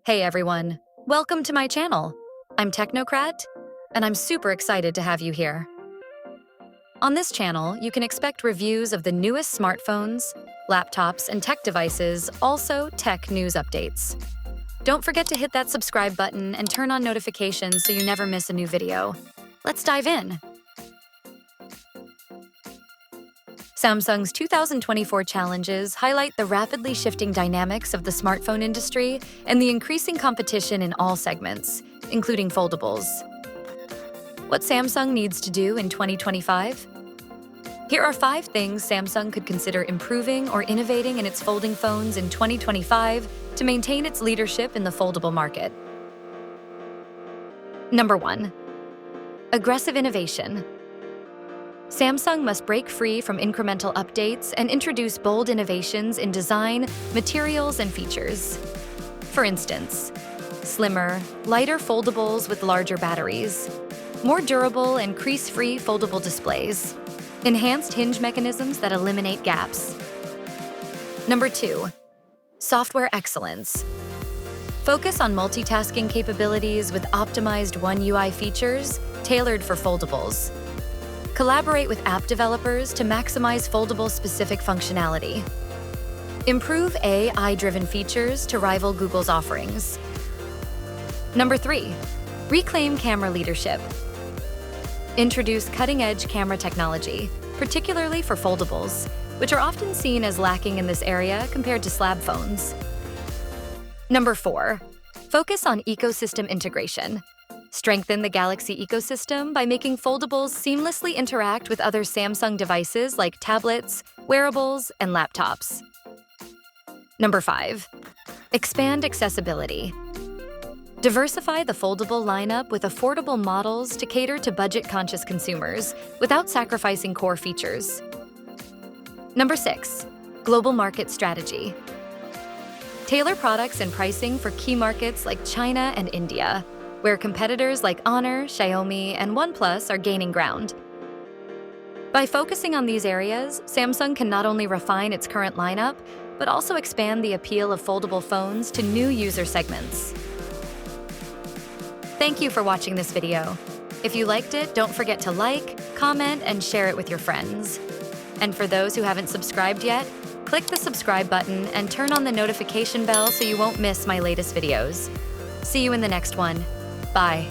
Hey everyone, welcome to my channel. I'm Technocrat, and I'm super excited to have you here. On this channel, you can expect reviews of the newest smartphones, laptops, and tech devices, also tech news updates. Don't forget to hit that subscribe button and turn on notifications so you never miss a new video. Let's dive in. Samsung's 2024 challenges highlight the rapidly shifting dynamics of the smartphone industry and the increasing competition in all segments, including foldables. What Samsung needs to do in 2025? Here are 5 things Samsung could consider improving or innovating in its folding phones in 2025 to maintain its leadership in the foldable market. Number 1. Aggressive innovation. Samsung must break free from incremental updates and introduce bold innovations in design, materials, and features. For instance, slimmer, lighter foldables with larger batteries, more durable and crease-free foldable displays, enhanced hinge mechanisms that eliminate gaps. Number 2. Software excellence. Focus on multitasking capabilities with optimized One UI features tailored for foldables. Collaborate with app developers to maximize foldable-specific functionality. Improve AI-driven features to rival Google's offerings. Number 3. Reclaim camera leadership. Introduce cutting-edge camera technology, particularly for foldables, which are often seen as lacking in this area compared to slab phones. Number 4. Focus on ecosystem integration. Strengthen the Galaxy ecosystem by making foldables seamlessly interact with other Samsung devices like tablets, wearables, and laptops. Number 5. Expand accessibility. Diversify the foldable lineup with affordable models to cater to budget-conscious consumers without sacrificing core features. Number 6. Global market strategy. Tailor products and pricing for key markets like China and India, where competitors like Honor, Xiaomi, and OnePlus are gaining ground. By focusing on these areas, Samsung can not only refine its current lineup, but also expand the appeal of foldable phones to new user segments. Thank you for watching this video. If you liked it, don't forget to like, comment, and share it with your friends. And for those who haven't subscribed yet, click the subscribe button and turn on the notification bell so you won't miss my latest videos. See you in the next one. Bye.